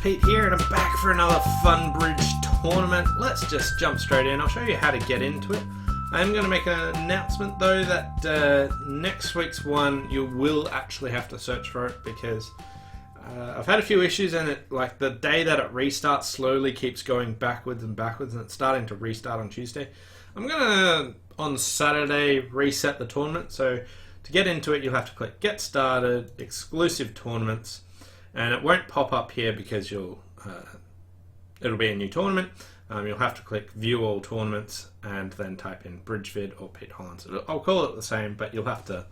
Pete here, and I'm back for another fun bridge tournament. Let's just jump straight in. I'll show you how to get into it. I'm going to make an announcement though that next week's one you will actually have to search for it, because I've had a few issues, and like the day that it restarts slowly keeps going backwards and backwards, and it's starting to restart on Tuesday. I'm going to on Saturday reset the tournament, so to get into it you'll have to click Get Started, Exclusive Tournaments, and it won't pop up here because it'll be a new tournament. You'll have to click View All Tournaments and then type in Bridgevid or Pete Hollands. I'll call it the same, but you'll have to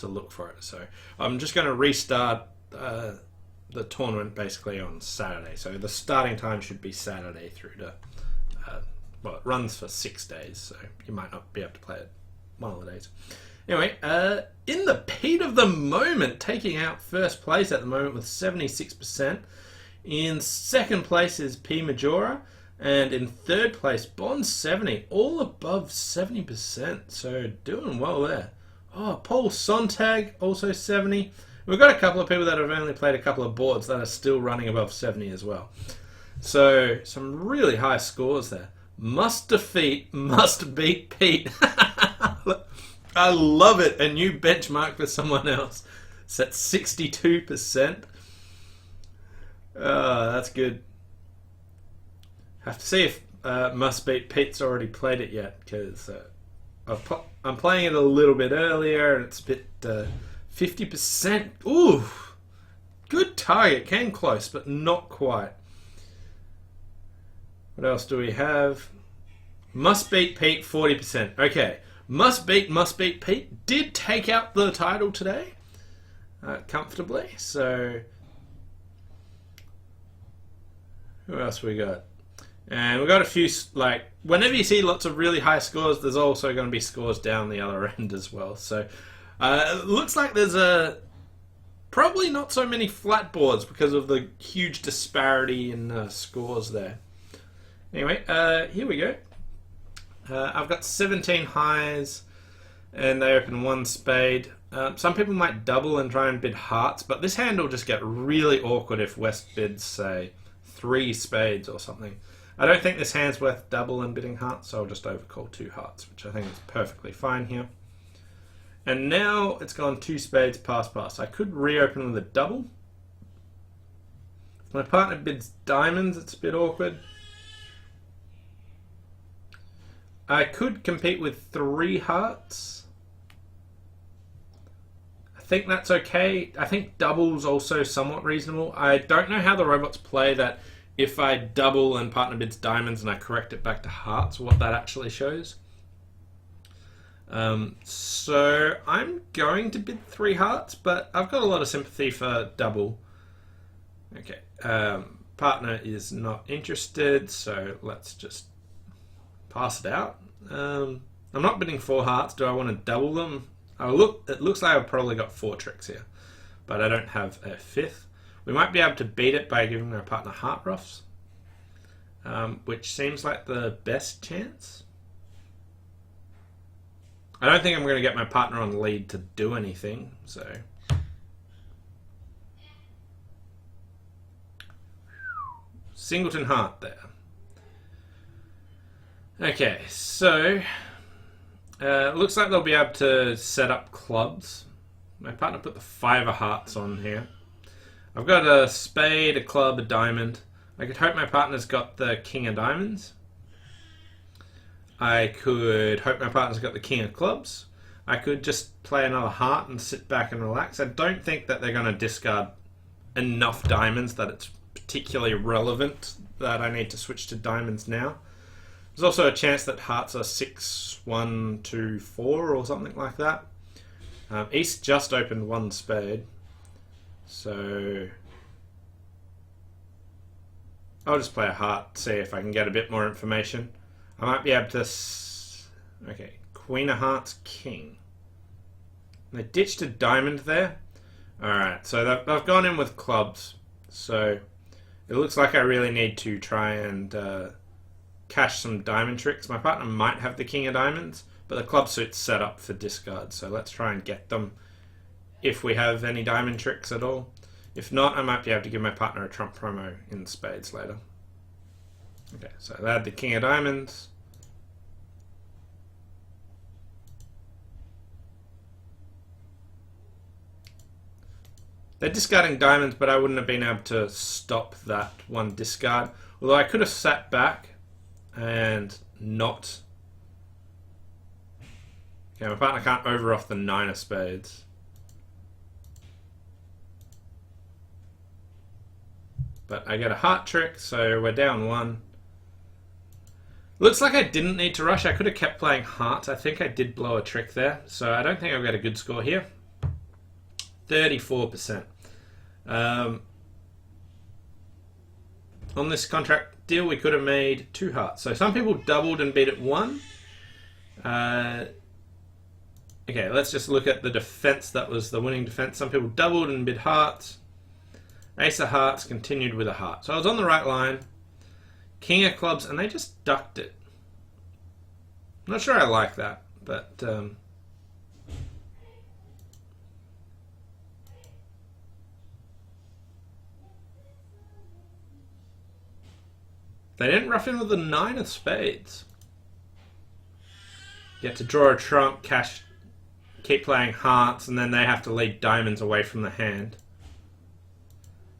look for it. So I'm just going to restart the tournament basically on Saturday. So the starting time should be Saturday through to, well, it runs for 6 days, so you might not be able to play it one of the days. Anyway, in the Pete of the moment, taking out first place at the moment with 76%. In second place is P Majora, and in third place Bond 70, all above 70%. So doing well there. Oh, Paul Sontag also 70. We've got a couple of people that have only played a couple of boards that are still running above 70 as well. So some really high scores there. Must defeat, must beat Pete. I love it. A new benchmark for someone else. It's at 62%. That's good. Have to see if Must Beat Pete's already played it yet, because I'm playing it a little bit earlier, and it's a bit 50%. Ooh, good target. Came close, but not quite. What else do we have? Must Beat Pete 40%. Okay. Must Beat Pete did take out the title today comfortably. So who else we got? And we got a few, like, whenever you see lots of really high scores, there's also going to be scores down the other end as well. So it looks like there's probably not so many flat boards because of the huge disparity in scores there. Anyway, here we go. I've got 17 highs, and they open one spade. Some people might double and try and bid hearts, but this hand will just get really awkward if West bids, say, 3 spades or something. I don't think this hand's worth double and bidding hearts, so I'll just overcall 2 hearts, which I think is perfectly fine here. And now it's gone 2 spades, pass. I could reopen with a double. If my partner bids diamonds, it's a bit awkward. I could compete with 3 hearts. I think that's okay. I think double's also somewhat reasonable. I don't know how the robots play that if I double and partner bids diamonds and I correct it back to hearts, what that actually shows. So I'm going to bid 3 hearts, but I've got a lot of sympathy for double. Okay. Partner is not interested, so let's just pass it out. I'm not bidding 4 hearts. Do I want to double them? It looks like I've probably got 4 tricks here, but I don't have a 5th. We might be able to beat it by giving our partner heart ruffs, which seems like the best chance. I don't think I'm going to get my partner on lead to do anything, so singleton heart there. Okay, so it looks like they'll be able to set up clubs. My partner put the 5 of hearts on here. I've got a spade, a club, a diamond. I could hope my partner's got the king of diamonds. I could hope my partner's got the king of clubs. I could just play another heart and sit back and relax. I don't think that they're going to discard enough diamonds that it's particularly relevant that I need to switch to diamonds now. There's also a chance that hearts are 6, 1, 2, 4 or something like that. East just opened 1 spade, so I'll just play a heart, see if I can get a bit more information. I might be able to... Okay, Queen of Hearts, King. They ditched a diamond there. Alright, so they've gone in with clubs, so it looks like I really need to try and cash some diamond tricks. My partner might have the king of diamonds, but the club suit's set up for discard, so let's try and get them if we have any diamond tricks at all. If not, I might be able to give my partner a trump promo in spades later. Okay, so they had the king of diamonds. They're discarding diamonds, but I wouldn't have been able to stop that one discard. Although I could have sat back and not... Okay, my partner can't over off the 9 of spades. But I get a heart trick, so we're down 1. Looks like I didn't need to rush. I could have kept playing hearts. I think I did blow a trick there, so I don't think I've got a good score here. 34%. On this contract deal, we could have made 2 hearts. So some people doubled and beat it 1. Okay, let's just look at the defense. That was the winning defense. Some people doubled and bid hearts. Ace of hearts continued with a heart. So I was on the right line. King of clubs, and they just ducked it. I'm not sure I like that, but... They didn't rough in with the 9 of spades. You have to draw a trump, cash, keep playing hearts, and then they have to lead diamonds away from the hand.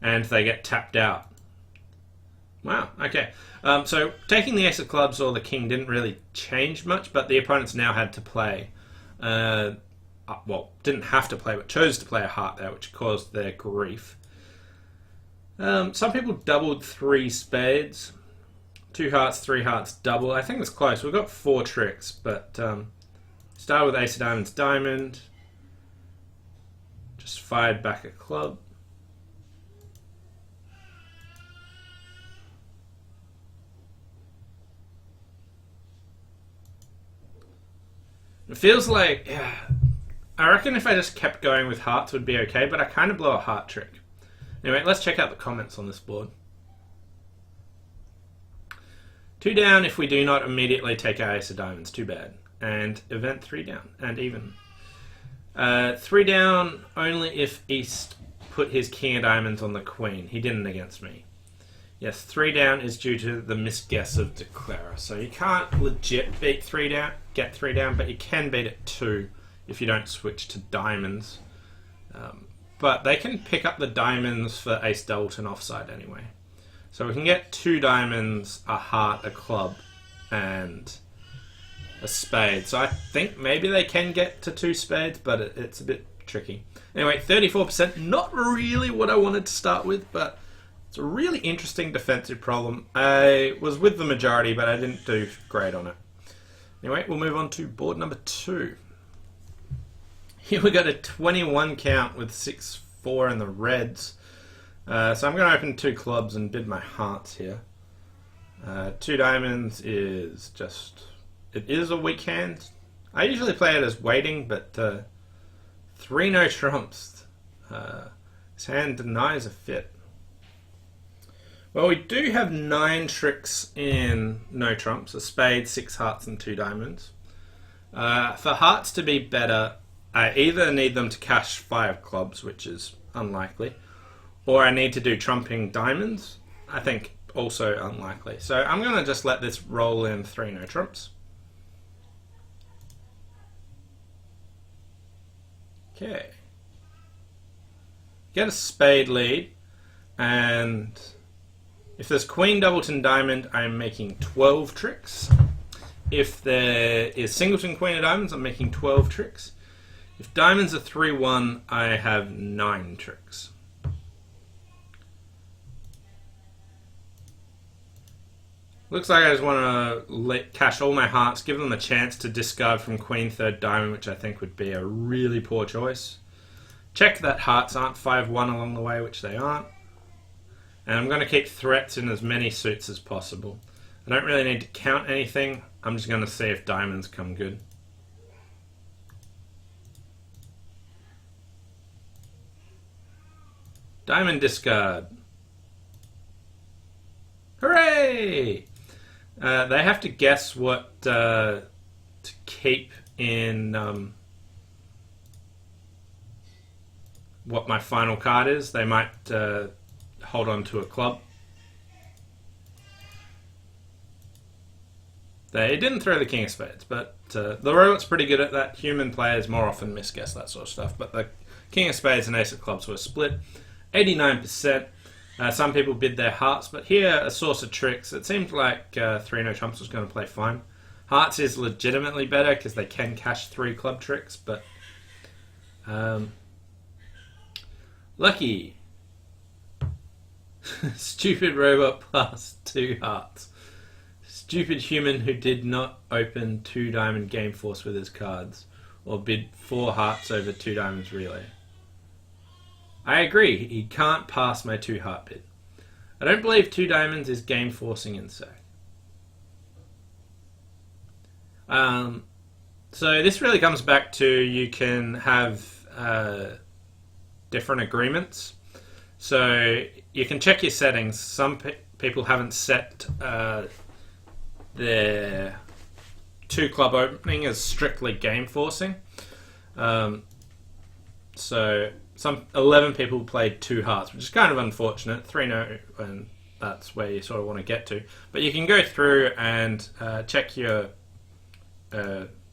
And they get tapped out. Wow, okay. So taking the ace of clubs or the king didn't really change much, but the opponents now had to play. Well, didn't have to play, but chose to play a heart there, which caused their grief. Some people doubled 3 spades. 2 hearts, 3 hearts, double. I think it's close. We've got 4 tricks, but start with ace of diamonds, diamond. Just fired back a club. It feels like, yeah, I reckon if I just kept going with hearts would be okay, but I kind of blow a heart trick. Anyway, let's check out the comments on this board. 2 down if we do not immediately take our ace of diamonds. Too bad. And event 3 down. And even. 3 down only if East put his king of diamonds on the queen. He didn't against me. Yes, 3 down is due to the misguess of Declarer. So you can't legit beat 3 down, get 3 down, but you can beat it 2 if you don't switch to diamonds. But they can pick up the diamonds for ace doubleton offside anyway. So we can get 2 diamonds, a heart, a club, and a spade. So I think maybe they can get to 2 spades, but it's a bit tricky. Anyway, 34%, not really what I wanted to start with, but it's a really interesting defensive problem. I was with the majority, but I didn't do great on it. Anyway, we'll move on to board number 2. Here we got a 21 count with 6-4 in the reds. So I'm going to open 2 clubs and bid my hearts here. 2 diamonds is just... It is a weak hand. I usually play it as waiting, but 3 no trumps. This hand denies a fit. Well, we do have 9 tricks in no trumps. A spade, 6 hearts and 2 diamonds. For hearts to be better, I either need them to cash 5 clubs, which is unlikely, or I need to do trumping diamonds. I think also unlikely. So I'm going to just let this roll in 3 no trumps. Okay. Get a spade lead, and if there's queen, doubleton, diamond, I'm making 12 tricks. If there is singleton, queen of diamonds, I'm making 12 tricks. If diamonds are 3-1, I have 9 tricks. Looks like I just want to cash all my hearts, give them a chance to discard from queen, 3rd diamond, which I think would be a really poor choice. Check that hearts aren't 5-1 along the way, which they aren't. And I'm going to keep threats in as many suits as possible. I don't really need to count anything. I'm just going to see if diamonds come good. Diamond discard. Hooray! They have to guess what to keep in what my final card is. They might hold on to a club. They didn't throw the King of Spades, but the robot's pretty good at that. Human players more often misguess that sort of stuff, but the King of Spades and Ace of Clubs were split. 89%. Some people bid their hearts, but here, a source of tricks. It seemed like 3 no trumps was going to play fine. Hearts is legitimately better because they can cash 3 club tricks, but lucky. Stupid robot plus 2 hearts. Stupid human who did not open 2 diamond game force with his cards, or bid 4 hearts over 2 diamonds relay. I agree, he can't pass my 2 heart bid. I don't believe 2 diamonds is game forcing in sack. So this really comes back to you can have different agreements. So you can check your settings. Some people haven't set their 2 club opening as strictly game forcing. So some 11 people played 2 hearts, which is kind of unfortunate. 3 no, and that's where you sort of want to get to. But you can go through and check your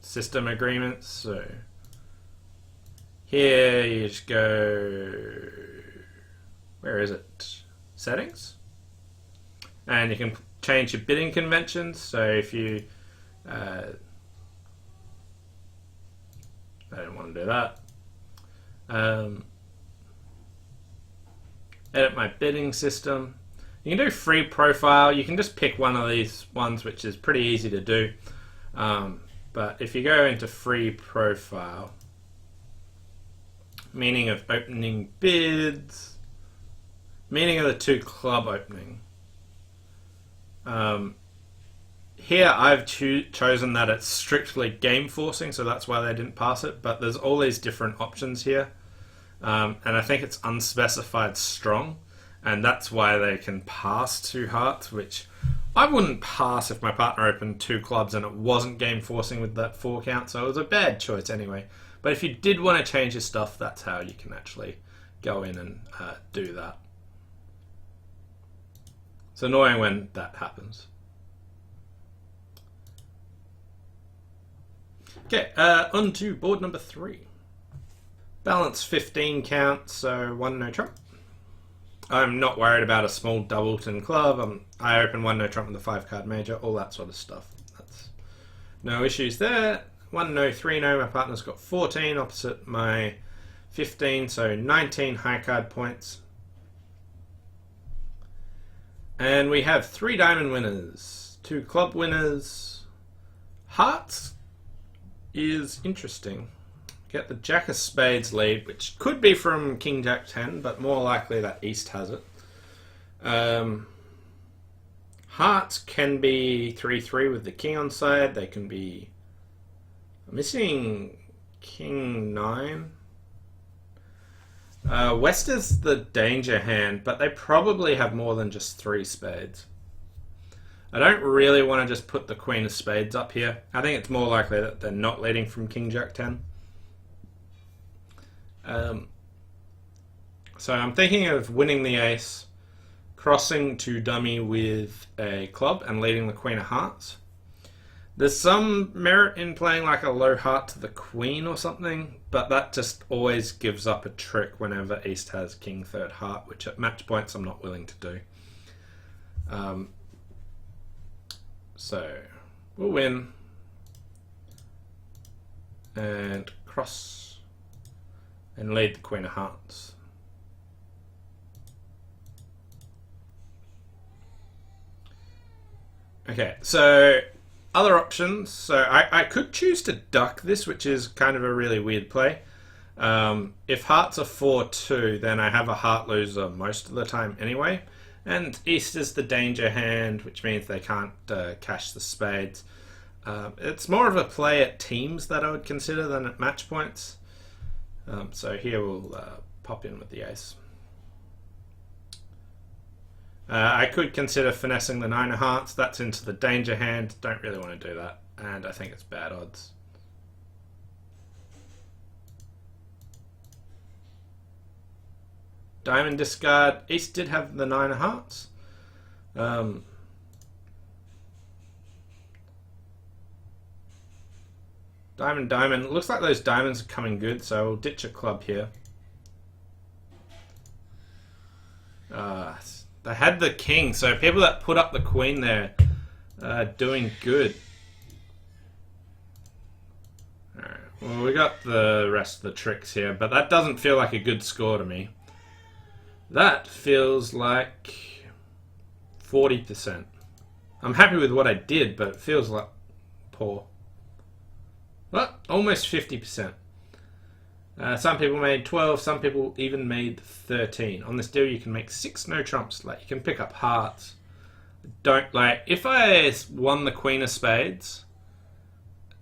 system agreements. So here you just go, where is it? Settings, and you can change your bidding conventions. So if you I don't want to do that. Edit my bidding system. You can do free profile. You can just pick one of these ones, which is pretty easy to do. But if you go into free profile, meaning of opening bids, meaning of the 2 club opening. Here I've chosen that it's strictly game forcing, so that's why they didn't pass it, but there's all these different options here. And I think it's unspecified strong, and that's why they can pass 2 hearts, which I wouldn't pass if my partner opened 2 clubs and it wasn't game forcing with that 4 count, so it was a bad choice anyway. But if you did want to change your stuff, that's how you can actually go in and do that. It's annoying when that happens. Okay, on to board number 3. Balance 15 count, so 1 no trump. I'm not worried about a small doubleton club. I open 1 no trump with a 5 card major, all that sort of stuff. That's no issues there. 1 no, 3 no. My partner's got 14 opposite my 15, so 19 high card points. And we have 3 diamond winners, 2 club winners. Hearts is interesting. Get the Jack of Spades lead, which could be from King Jack 10, but more likely that East has it. Hearts can be 3-3 with the King on side. They can be missing King 9. West is the danger hand, but they probably have more than just 3 spades. I don't really want to just put the Queen of Spades up here. I think it's more likely that they're not leading from King Jack 10. So I'm thinking of winning the ace, crossing to dummy with a club, and leading the Queen of Hearts. There's some merit in playing like a low heart to the Queen or something, but that just always gives up a trick whenever East has King 3rd heart, which at match points I'm not willing to do. So we'll win and cross and lead the Queen of Hearts. Okay, so other options. So I could choose to duck this, which is kind of a really weird play. If hearts are 4-2, then I have a heart loser most of the time anyway. And East is the danger hand, which means they can't cash the spades. It's more of a play at teams that I would consider than at match points. So here we'll pop in with the ace. I could consider finessing the 9 of hearts. That's into the danger hand. Don't really want to do that. And I think it's bad odds. Diamond discard. East did have the 9 of hearts. Diamond, diamond. Looks like those diamonds are coming good, so we'll ditch a club here. They had the king, so people that put up the queen there are doing good. Alright, well, we got the rest of the tricks here, but that doesn't feel like a good score to me. That feels like 40%. I'm happy with what I did, but it feels like poor. Well, almost 50%. Some people made 12, some people even made 13. On this deal, you can make 6 no trumps. Like, you can pick up hearts. Don't, like, if I won the Queen of Spades,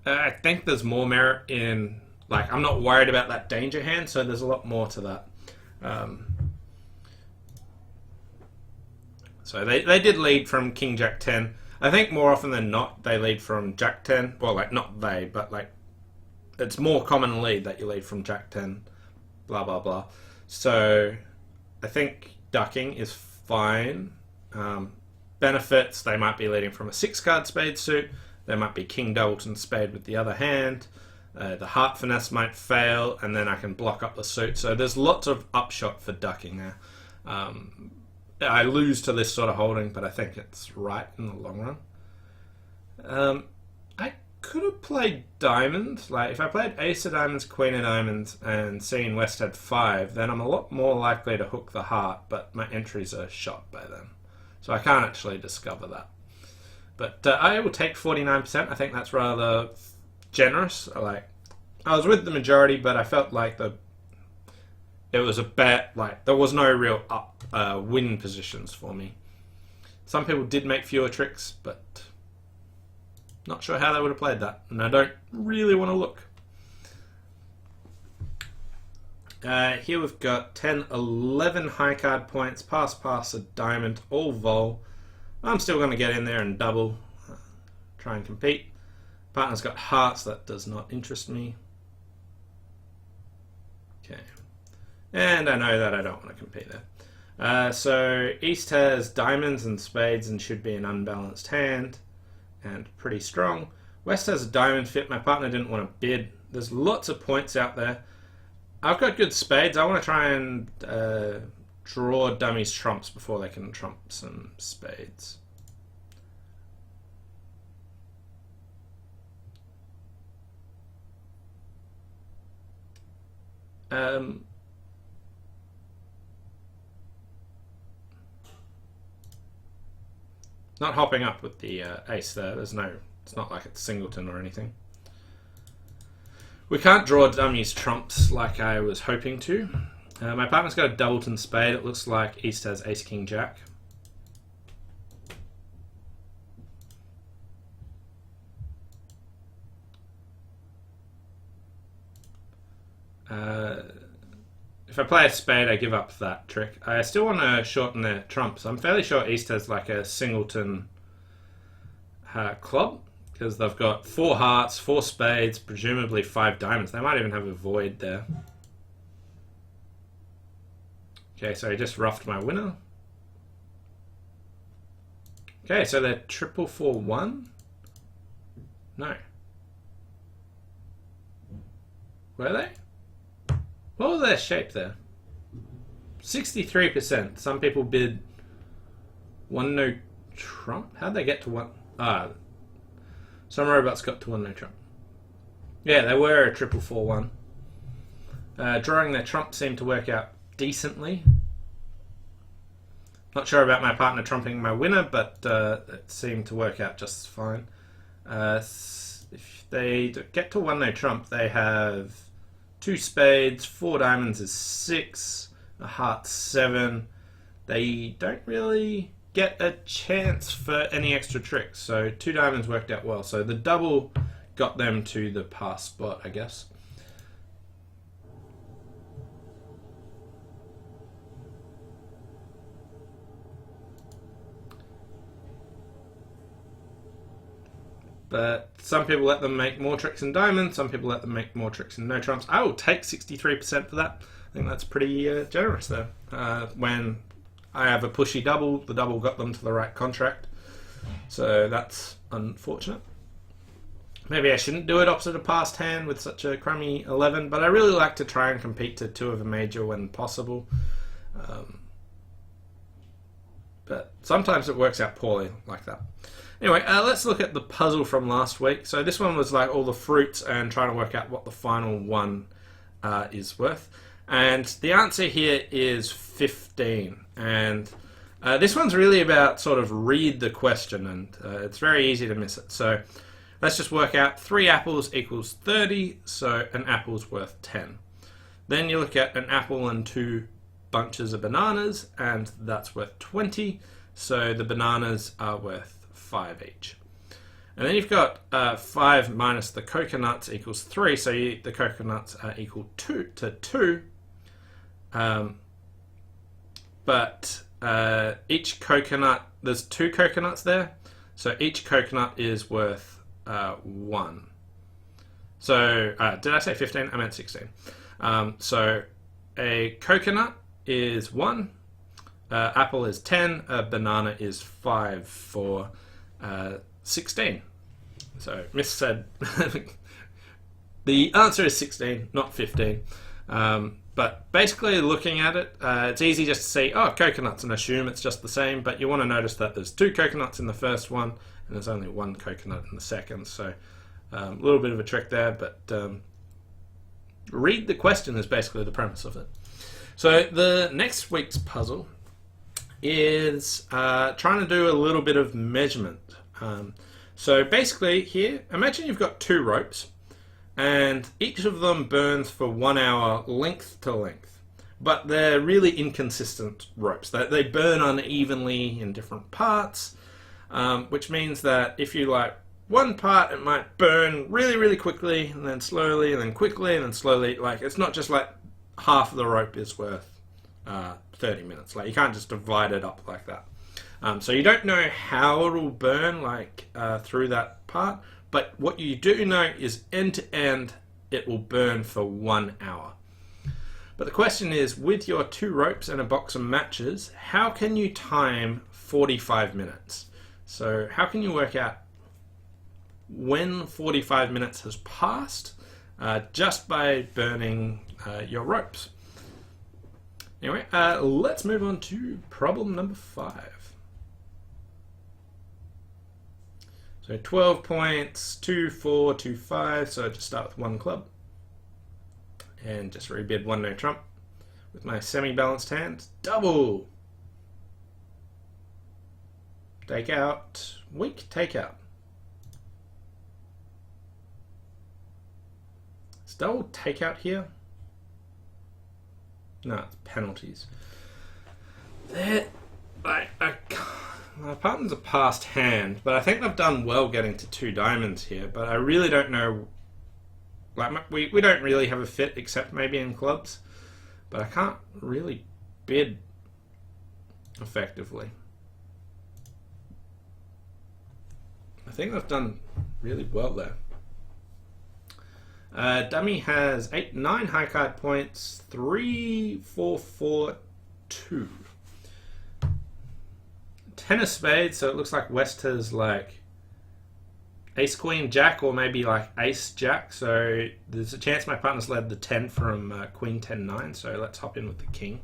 I think there's more merit in, like, I'm not worried about that danger hand, so there's a lot more to that. So they did lead from King Jack 10. I think more often than not, they lead from Jack 10. Well, like, not they, but, like, it's more common lead that you lead from Jack 10, blah, blah, blah. So I think ducking is fine. Benefits, they might be leading from a 6-card spade suit. There might be King Doubleton spade with the other hand. The heart finesse might fail, and then I can block up the suit. So there's lots of upshot for ducking there. I lose to this sort of holding, but I think it's right in the long run. I could have played diamond. Like, if I played ace of diamonds, queen of diamonds, and seeing West had 5, then I'm a lot more likely to hook the heart, but my entries are shot by then. So I can't actually discover that. But I will take 49%. I think that's rather generous. Like, I was with the majority, but I felt like it was a bet. Like, there was no real win positions for me. Some people did make fewer tricks, but not sure how they would have played that, and I don't really want to look. Here we've got 10, 11 high card points, pass, a diamond, all vol. I'm still going to get in there and double, try and compete. Partner's got hearts, that does not interest me. Okay, and I know that I don't want to compete there. So East has diamonds and spades and should be an unbalanced hand, and pretty strong. West has a diamond fit. My partner didn't want to bid. There's lots of points out there. I've got good spades. I want to try and draw dummies trumps before they can trump some spades. Not hopping up with the ace there. There's no, it's not like it's singleton or anything. We can't draw dummies trumps like I was hoping to. My partner's got a doubleton spade. It looks like East has ace king jack. If I play a spade, I give up that trick. I still want to shorten their trumps. I'm fairly sure East has like a singleton club, because they've got 4 hearts, 4 spades, presumably 5 diamonds. They might even have a void there. Okay, so I just roughed my winner. Okay, so they're 4-4-1? No. Were they? What was their shape there? 63%. Some people bid 1 no trump. How'd they get to 1? Some robots got to 1 no trump. Yeah, they were a 4-4-1. Drawing their trump seemed to work out decently. Not sure about my partner trumping my winner, but it seemed to work out just fine. If they get to 1 no trump, they have 2 spades, 4 diamonds is 6, a heart 7. They don't really get a chance for any extra tricks, so 2 diamonds worked out well. So the double got them to the pass spot, I guess. But some people let them make more tricks in diamond, some people let them make more tricks in no trumps. I will take 63% for that. I think that's pretty generous there. When I have a pushy double, the double got them to the right contract. So that's unfortunate. Maybe I shouldn't do it opposite a passed hand with such a crummy 11, but I really like to try and compete to 2 of a major when possible. But sometimes it works out poorly like that. Anyway, let's look at the puzzle from last week. So this one was like all the fruits and trying to work out what the final one is worth. And the answer here is 15. And this one's really about sort of read the question, and it's very easy to miss it. So let's just work out 3 apples equals 30, so an apple's worth 10. Then you look at an apple and 2 bunches of bananas, and that's worth 20, so the bananas are worth 5 each. And then you've got 5 minus the coconuts equals 3, so the coconuts are equal to 2. But each coconut, there's 2 coconuts there, so each coconut is worth 1. So, did I say 15? I meant 16. So a coconut is 1, apple is 10, a banana is 5 for 16. So Miss said the answer is 16, not 15. But basically looking at it, it's easy just to see, oh, coconuts, and assume it's just the same, but you want to notice that there's 2 coconuts in the first one, and there's only 1 coconut in the second, so a little bit of a trick there, but read the question is basically the premise of it. So the next week's puzzle is trying to do a little bit of measurement. So basically here, imagine you've got 2 ropes, and each of them burns for 1 hour length to length, but they're really inconsistent ropes. They burn unevenly in different parts, which means that if you like one part, it might burn really, really quickly, and then slowly, and then quickly, and then slowly. Like, it's not just like half of the rope is worth 30 minutes. Like, you can't just divide it up like that. So you don't know how it'll burn like through that part, but what you do know is end to end it will burn for 1 hour. But the question is, with your 2 ropes and a box of matches, how can you time 45 minutes? So how can you work out when 45 minutes has passed just by burning your ropes? Anyway, let's move on to problem number 5. So 12 points, 2, 4, 2, 5. So just start with 1 club. And just rebid 1 no trump with my semi-balanced hand. Double! Take out. Weak takeout. Is double takeout here? No, it's penalties. My partner's a passed hand, but I think they've done well getting to 2 diamonds here, but I really don't know. Like, we don't really have a fit except maybe in clubs, but I can't really bid effectively. I think they've done really well there. Dummy has 9 high card points, 3, 4, 4, 2. 10 of spades, so it looks like West has like ace, queen, jack, or maybe like ace, jack. So there's a chance my partner's led the 10 from queen, 10, 9. So let's hop in with the king.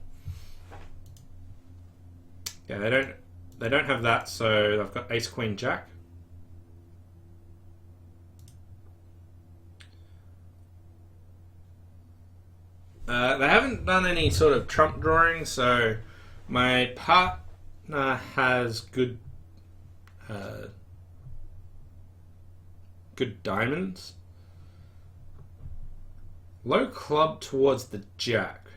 Yeah, they don't have that, so they've got ace, queen, jack. They haven't done any sort of trump drawing, so my partner has good diamonds. Low club towards the jack.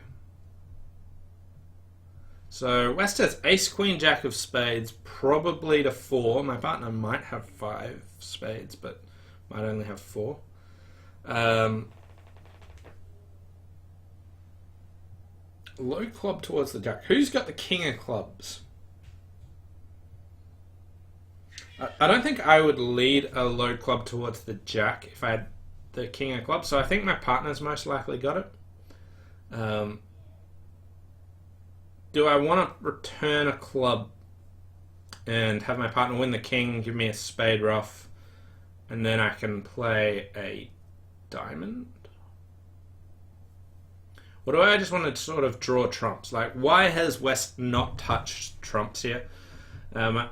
So West has ace, queen, jack of spades, probably to 4. My partner might have 5 spades, but might only have 4. Low club towards the jack. Who's got the king of clubs? I don't think I would lead a low club towards the jack if I had the king of clubs, so I think my partner's most likely got it. Do I want to return a club and have my partner win the king, give me a spade ruff, and then I can play a diamond? Or do I just want to sort of draw trumps? Like, why has West not touched trumps here? I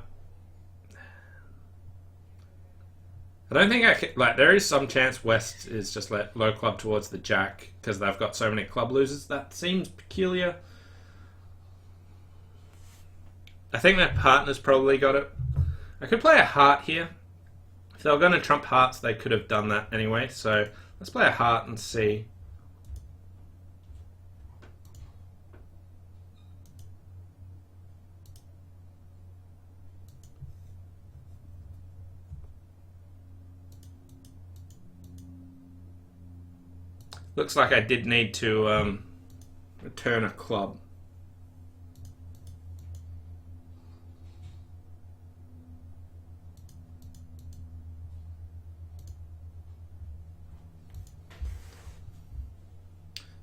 don't think I could, like, there is some chance West is just let low club towards the jack because they've got so many club losers. That seems peculiar. I think their partner's probably got it. I could play a heart here. If they were going to trump hearts, they could have done that anyway. So let's play a heart and see. Looks like I did need to return a club.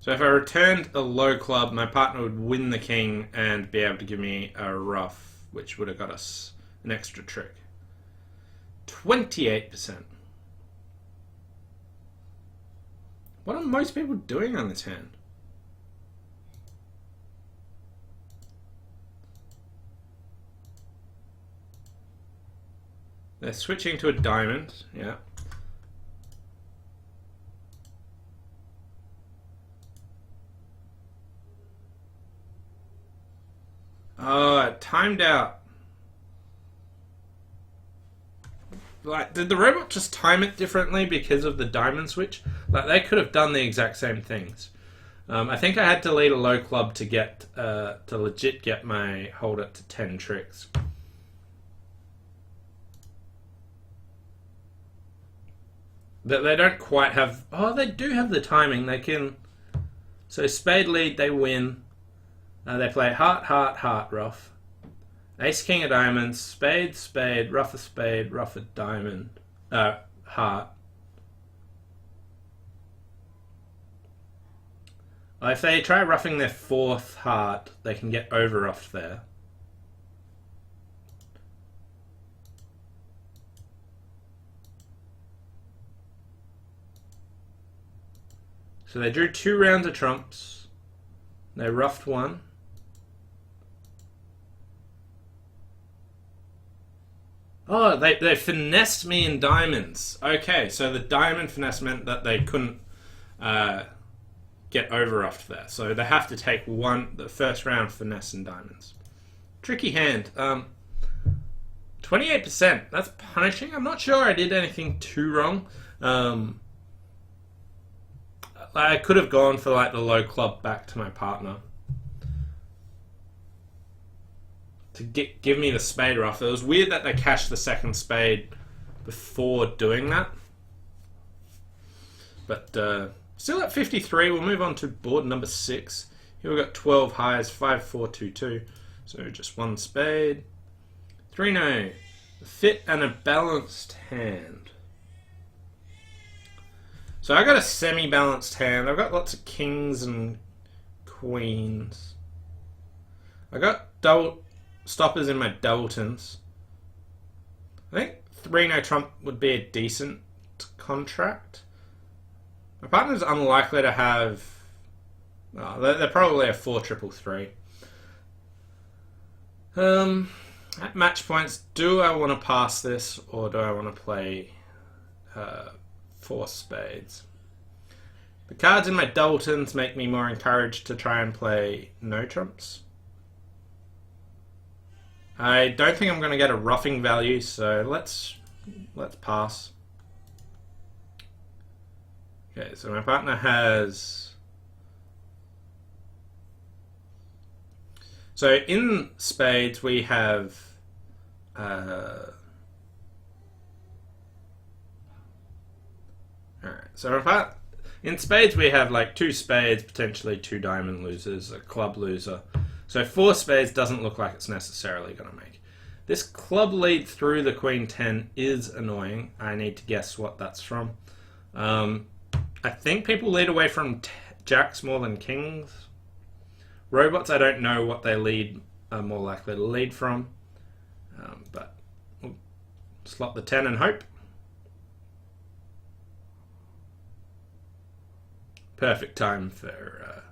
So if I returned a low club, my partner would win the king and be able to give me a ruff, which would have got us an extra trick. 28%. What are most people doing on this hand? They're switching to a diamond, yeah. Oh, it timed out. Like, did the robot just time it differently because of the diamond switch? Like, they could have done the exact same things. I think I had to lead a low club to get to legit get my holder to 10 tricks. But they don't quite have. Oh, they do have the timing. They can. So spade lead, they win. They play heart, heart, heart, ruff. Ace, king of diamonds, spade, spade, ruff a spade, ruff a diamond, heart. If they try ruffing their fourth heart, they can get over ruffed there. So they drew 2 rounds of trumps. They ruffed 1. Oh, they finessed me in diamonds. Okay, so the diamond finesse meant that they couldn't get over-ruffed there. So they have to take the first round finesse in diamonds. Tricky hand. 28%. That's punishing. I'm not sure I did anything too wrong. I could have gone for like the low club back to my partner to give me the spade ruff. It was weird that they cashed the second spade before doing that. But still at 53, we'll move on to board number 6. Here we've got 12 highs, 5, 4, 2, 2. So just 1 spade. 3-no. A fit and a balanced hand. So I got a semi-balanced hand. I've got lots of kings and queens. I got double stoppers in my doubletons. I think 3-no trump would be a decent contract. My partner's unlikely to have. Oh, they're probably a 4-3-3. At match points, do I want to pass this or do I want to play 4 spades? The cards in my doubletons make me more encouraged to try and play no trumps. I don't think I'm going to get a roughing value, so let's pass. Okay, so my partner has. So in spades we have. Alright, so in spades we have like 2 spades, potentially 2 diamond losers, a club loser. So 4 spades doesn't look like it's necessarily going to make. This club lead through the Queen 10 is annoying. I need to guess what that's from. I think people lead away from jacks more than kings. Robots, I don't know what they lead are more likely to lead from. But we'll slot the 10 and hope. Perfect time for...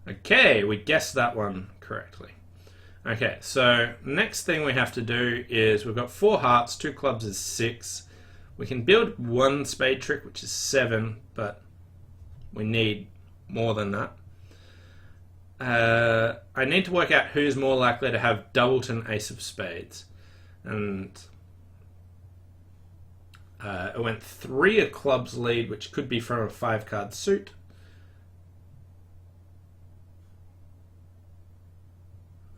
okay, we guessed that one correctly. Okay, so next thing we have to do is we've got 4 hearts, 2 clubs is 6. We can build 1 spade trick, which is 7, but we need more than that. I need to work out who's more likely to have doubleton ace of spades. And it went 3 of clubs lead, which could be from a 5-card suit.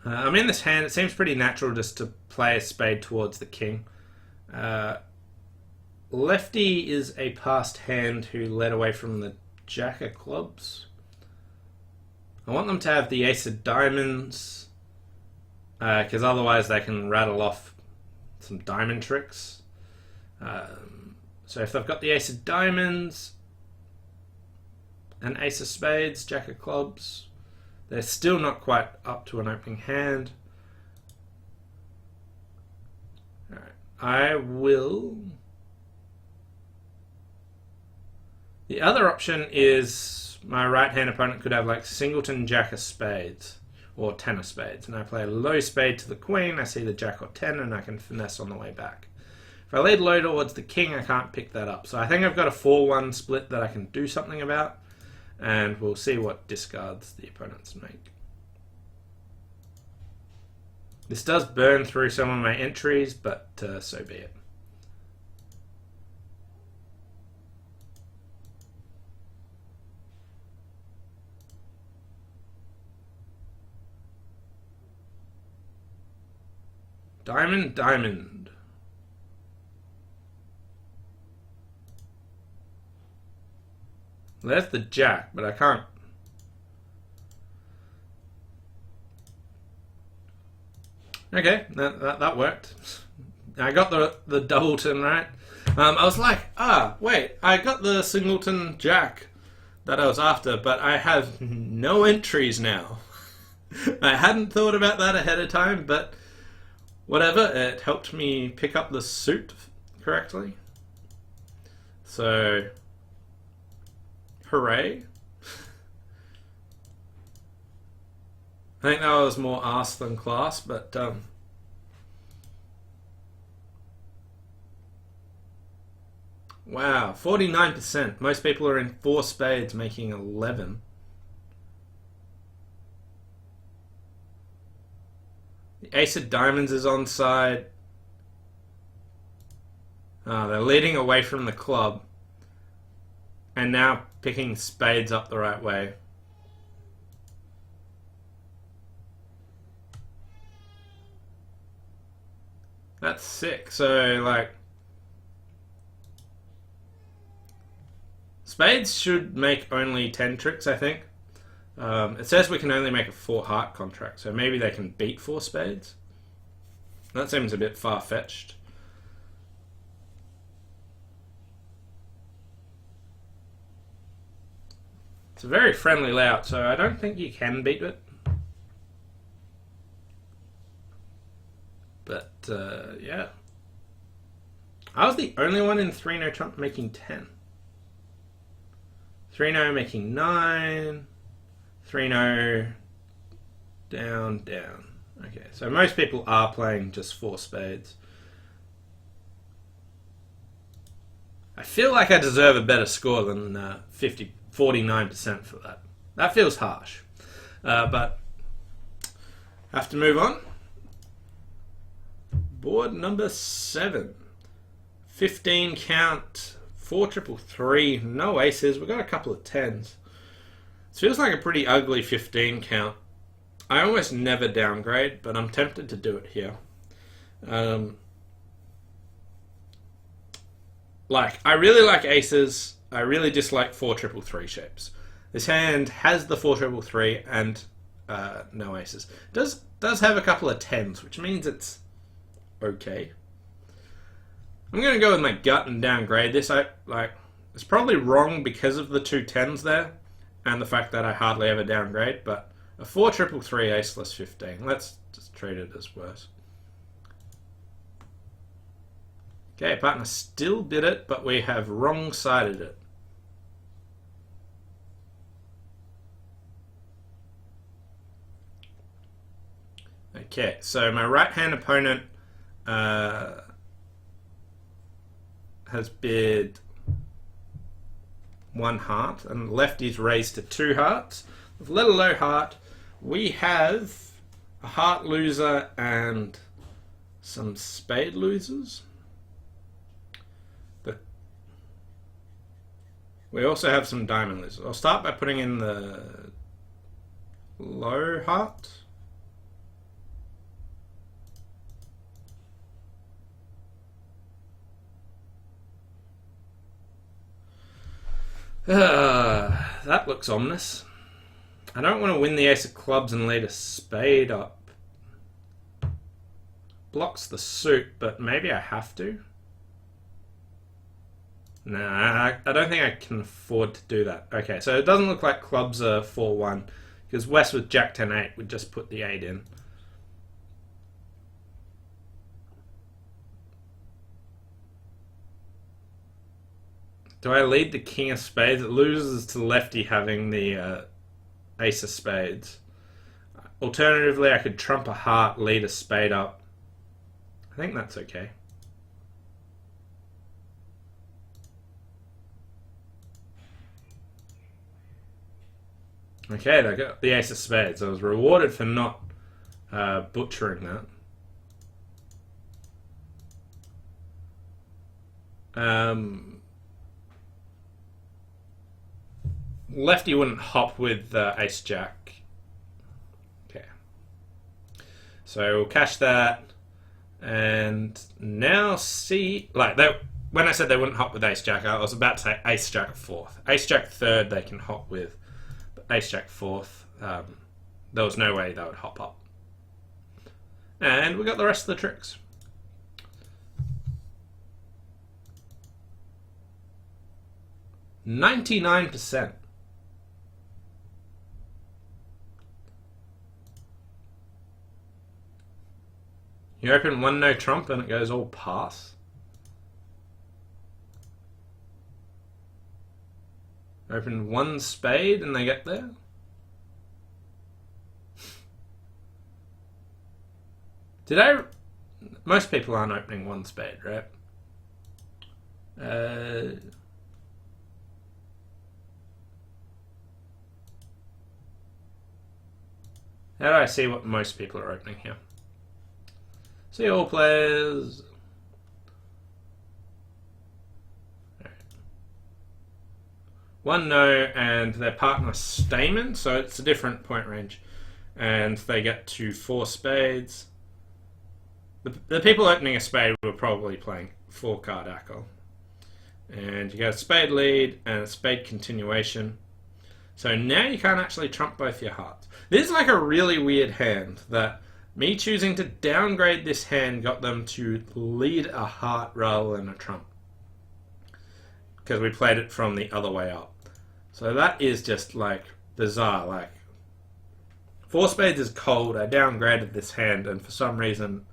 I mean, this hand, it seems pretty natural just to play a spade towards the king. Lefty is a past hand who led away from the jack of clubs. I want them to have the ace of diamonds, because otherwise they can rattle off some diamond tricks. So if they've got the ace of diamonds, and ace of spades, jack of clubs, they're still not quite up to an opening hand. Alright, I will... The other option is my right-hand opponent could have like singleton jack of spades or 10 of spades, and I play a low spade to the queen, I see the jack or 10, and I can finesse on the way back. If I lead low towards the king, I can't pick that up. So I think I've got a 4-1 split that I can do something about, and we'll see what discards the opponents make. This does burn through some of my entries, but so be it. Diamond, diamond. There's the jack, but I can't. Okay, that worked. I got the doubleton right. I was like, wait, I got the singleton jack that I was after, but I have no entries now. I hadn't thought about that ahead of time, but whatever, it helped me pick up the suit correctly. So, hooray. I think that was more arse than class, but wow, 49%. Most people are in 4 spades, making 11. The ace of diamonds is on side. They're leading away from the club, and now picking spades up the right way. That's sick. So, like, spades should make only 10 tricks, I think. It says we can only make a 4 heart contract, so maybe they can beat 4 spades. That seems a bit far-fetched. It's a very friendly layout, so I don't think you can beat it. But, yeah. I was the only one in 3-no trump making 10. 3-no making 9. 3-no, down, down. Okay, so most people are playing just 4 spades. I feel like I deserve a better score than 49% for that. That feels harsh. But have to move on. Board number 7. 15 count, 4 triple 3, no aces. We've got a couple of 10s. This feels like a pretty ugly 15 count. I almost never downgrade, but I'm tempted to do it here. Like, I really like aces. I really dislike 4 triple 3 shapes. This hand has the 4 triple 3 and no aces. Does have a couple of 10s, which means it's okay. I'm going to go with my gut and downgrade this. It's probably wrong because of the two tens there and the fact that I hardly ever downgrade, but a 4-3-3 aceless 15. Let's just treat it as worse. Okay, partner still did it, but we have wrong-sided it. Okay, so my right-hand opponent has bid 1 heart, and lefty's raised to 2 hearts. With little low heart, we have a heart loser and some spade losers. We also have some diamond losers. I'll start by putting in the low heart. That looks ominous. I don't want to win the ace of clubs and lead a spade up. Blocks the suit, but maybe I have to. Nah, I don't think I can afford to do that. Okay, so it doesn't look like clubs are 4-1, because West with Jack 10-8 would just put the 8 in. Do I lead the king of spades? It loses to lefty having the ace of spades. Alternatively, I could trump a heart, lead a spade up. I think that's okay. Okay, they got the ace of spades. I was rewarded for not butchering that. Lefty wouldn't hop with ace jack. Okay. So we'll cash that. And now see, like that. When I said they wouldn't hop with ace jack, I was about to say ace jack 4th. Ace jack 3rd they can hop with. Ace jack 4th, there was no way they would hop up. And we got the rest of the tricks. %99. You open 1 no trump and it goes all pass. Open 1 spade and they get there. Most people aren't opening 1 spade, right? How do I see what most people are opening here? See all players. 1 no, and their partner Stamen, so it's a different point range. And they get to 4 spades. The people opening a spade were probably playing 4-card Acol. And you get a spade lead and a spade continuation. So now you can't actually trump both your hearts. This is like a really weird hand that me choosing to downgrade this hand got them to lead a heart rather than a trump. Because we played it from the other way up. So that is just like bizarre. Like 4 spades is cold. I downgraded this hand and for some reason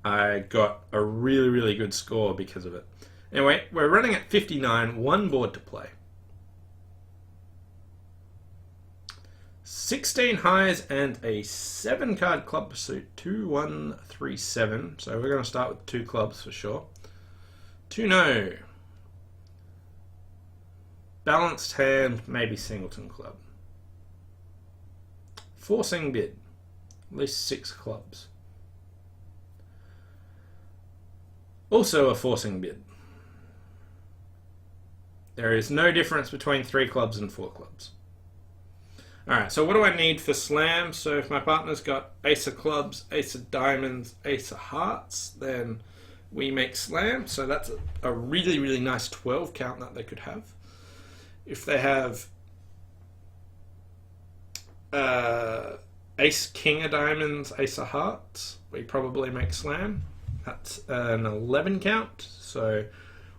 I got a really, really good score because of it. Anyway, we're running at 59, 1 board to play. 16 highs and a 7-card club pursuit. 2, 1, 3, 7. So we're going to start with 2 clubs for sure. 2 no. Balanced hand, maybe singleton club. Forcing bid. At least 6 clubs. Also a forcing bid. There is no difference between 3 clubs and 4 clubs. Alright, so what do I need for slam? So if my partner's got ace of clubs, ace of diamonds, ace of hearts, then we make slam. So that's a really, really nice 12 count that they could have. If they have ace, king of diamonds, ace of hearts, we probably make slam. That's an 11 count. So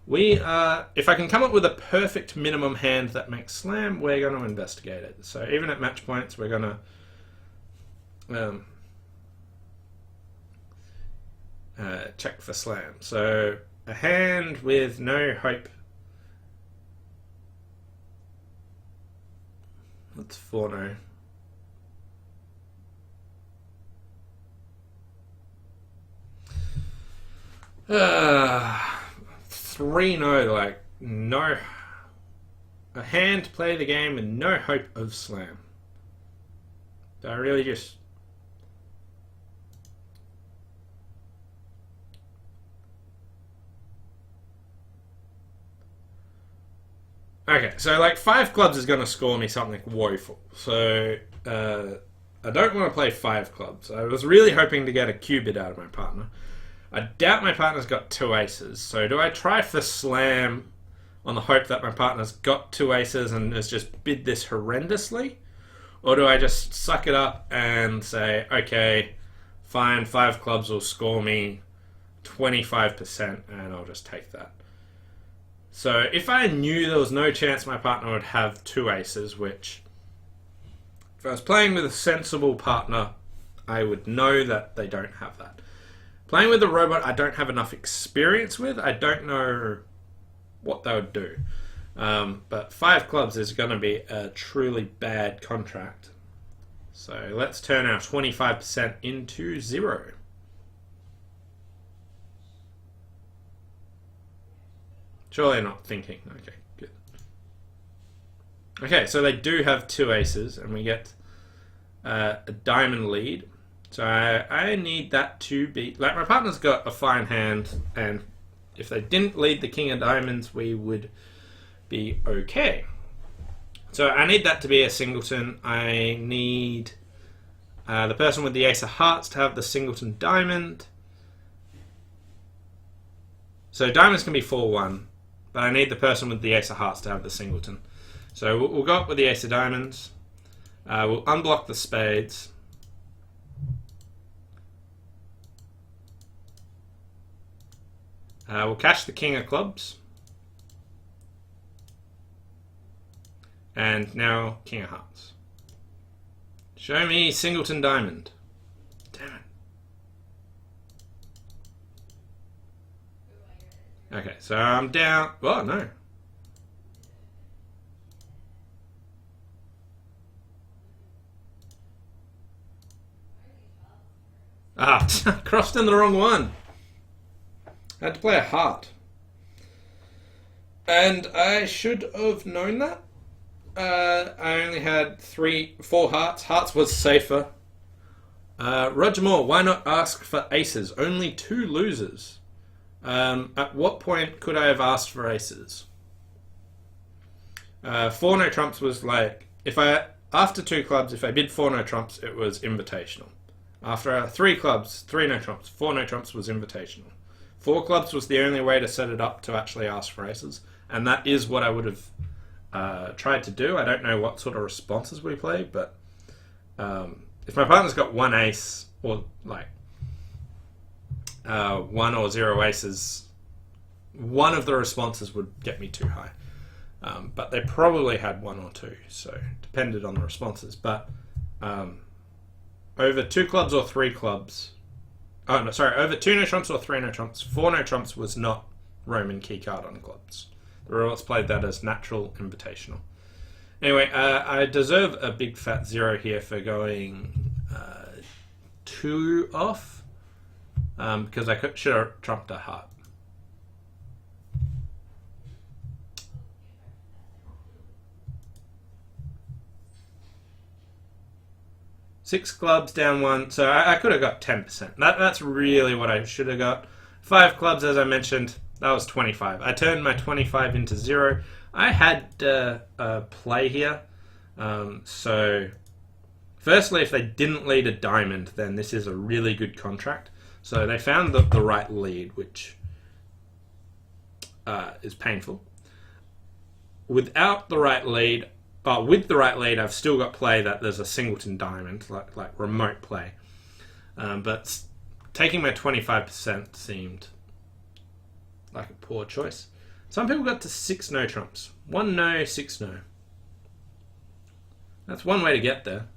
we are, if I can come up with a perfect minimum hand that makes slam, we're going to investigate it. So even at match points, we're going to check for slam. So a hand with no hope. That's 4-no. Three no, like no, a hand to play the game with no hope of slam. So I really just okay. So like 5 clubs is going to score me something woeful. So I don't want to play 5 clubs. I was really hoping to get a Q bid out of my partner. I doubt my partner's got 2 aces, so do I try for slam on the hope that my partner's got 2 aces and has just bid this horrendously? Or do I just suck it up and say, okay, fine, 5 clubs will score me 25% and I'll just take that. So if I knew there was no chance my partner would have 2 aces, which if I was playing with a sensible partner, I would know that they don't have that. Playing with a robot I don't have enough experience with, I don't know what they would do. But 5 clubs is going to be a truly bad contract. So let's turn our 25% into 0. Surely not thinking. Okay, good. Okay, so they do have 2 aces, and we get a diamond lead. So I need that to be... Like, my partner's got a fine hand, and if they didn't lead the king of diamonds, we would be okay. So I need that to be a singleton. I need the person with the ace of hearts to have the singleton diamond. So diamonds can be 4-1, but I need the person with the ace of hearts to have the singleton. So we'll go up with the ace of diamonds. We'll unblock the spades. We'll cash the king of clubs. And now king of hearts. Show me singleton diamond. Damn it. Okay, so I'm down. Oh, no. Ah, crossed in the wrong one. I had to play a heart. And I should have known that. I only had 4 hearts. Hearts was safer. Roger Moore, why not ask for aces? Only 2 losers. At what point could I have asked for aces? 4 no trumps was like, after 2 clubs, if I bid 4 no trumps, it was invitational. After 3 clubs, 3 no trumps, 4 no trumps was invitational. 4 clubs was the only way to set it up to actually ask for aces, and that is what I would have tried to do. I don't know what sort of responses we play, but if my partner's got 1 ace or like 1 or 0 aces, one of the responses would get me too high. But they probably had 1 or 2, so it depended on the responses. But over 2 clubs or 3 clubs, oh no, sorry, over 2 no trumps or 3 no trumps, 4 no trumps was not Roman keycard on clubs. The robots played that as natural invitational. Anyway, I deserve a big fat 0 here for going 2 off, because I should have trumped a heart. Six clubs down 1, so I could have got 10%. That's really what I should have got. 5 clubs, as I mentioned, that was 25. I turned my 25 into 0. I had a play here. So, firstly, if they didn't lead a diamond, then this is a really good contract. So they found the right lead, which is painful. Without the right lead, but with the right lead, I've still got play that there's a singleton diamond, like remote play. But taking my 25% seemed like a poor choice. Some people got to 6 no trumps. 1 no, 6 no. That's one way to get there.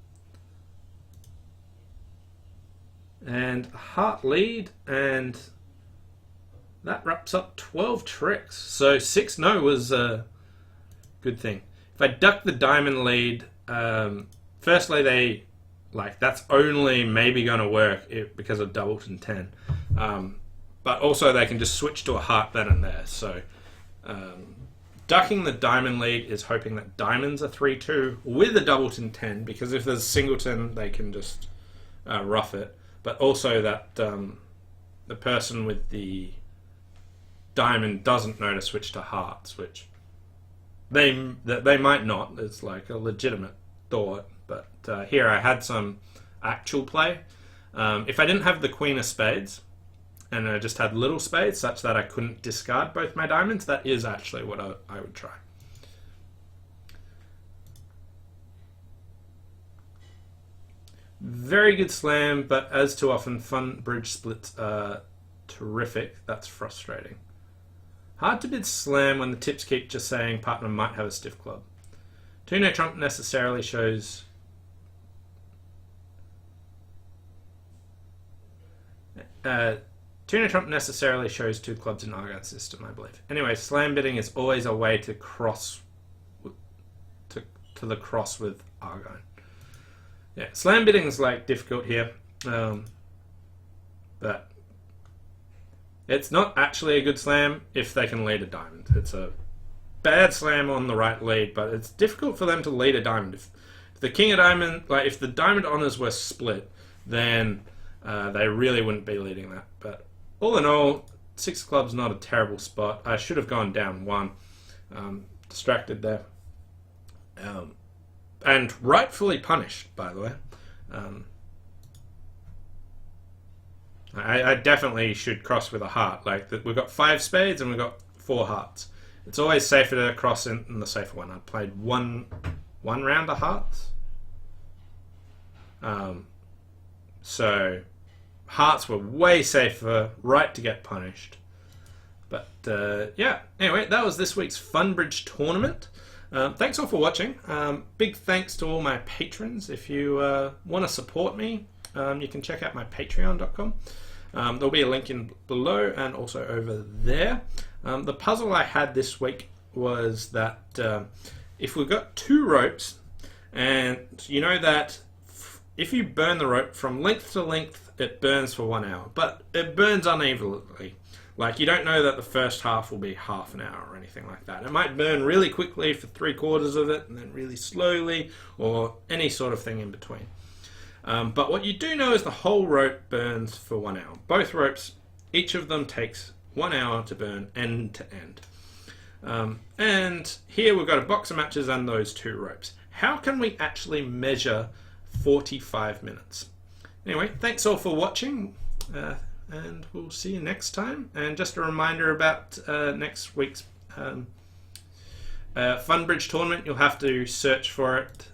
And heart lead, and that wraps up 12 tricks. So 6 no was a good thing. If I duck the diamond lead, firstly that's only maybe going to work because of Doubleton 10. But also they can just switch to a heart then and there. So ducking the diamond lead is hoping that diamonds are 3-2 with a Doubleton 10, because if there's a singleton they can just rough it. But also that the person with the diamond doesn't know to switch to hearts, which they might not. It's like a legitimate thought. But here I had some actual play. If I didn't have the queen of spades and I just had little spades such that I couldn't discard both my diamonds, that is actually what I would try. Very good slam, but as too often, fun bridge splits are terrific. That's frustrating. Hard to bid slam when the tips keep just saying partner might have a stiff club. 2 no trump necessarily shows... Two no trump necessarily shows 2 clubs in Argyle system, I believe. Anyway, slam bidding is always a way to cross to the cross with Argyle. Yeah, slam bidding is like difficult here, but it's not actually a good slam if they can lead a diamond. It's a bad slam on the right lead, but it's difficult for them to lead a diamond. If the king of diamond, if the diamond honors were split, then they really wouldn't be leading that. But all in all, 6 clubs not a terrible spot. I should have gone down 1, distracted there. And rightfully punished, by the way. I definitely should cross with a heart. We've got 5 spades and we've got 4 hearts. It's always safer to cross in the safer one. I played one round of hearts. So hearts were way safer, right to get punished. But yeah, anyway, that was this week's Funbridge tournament. Thanks all for watching. Big thanks to all my patrons. If you want to support me, you can check out my patreon.com. There'll be a link in below and also over there. The puzzle I had this week was that if we've got 2 ropes, and you know that if you burn the rope from length to length, it burns for 1 hour, but it burns unevenly. You don't know that the first half will be half an hour or anything like that. It might burn really quickly for 3/4 of it and then really slowly, or any sort of thing in between. But what you do know is the whole rope burns for 1 hour. Both ropes, each of them takes 1 hour to burn end to end. And here we've got a box of matches and those 2 ropes. How can we actually measure 45 minutes? Anyway, thanks all for watching. And we'll see you next time. And just a reminder about next week's Funbridge tournament. You'll have to search for it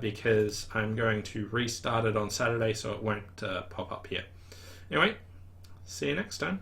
because I'm going to restart it on Saturday, so it won't pop up here. Anyway, see you next time.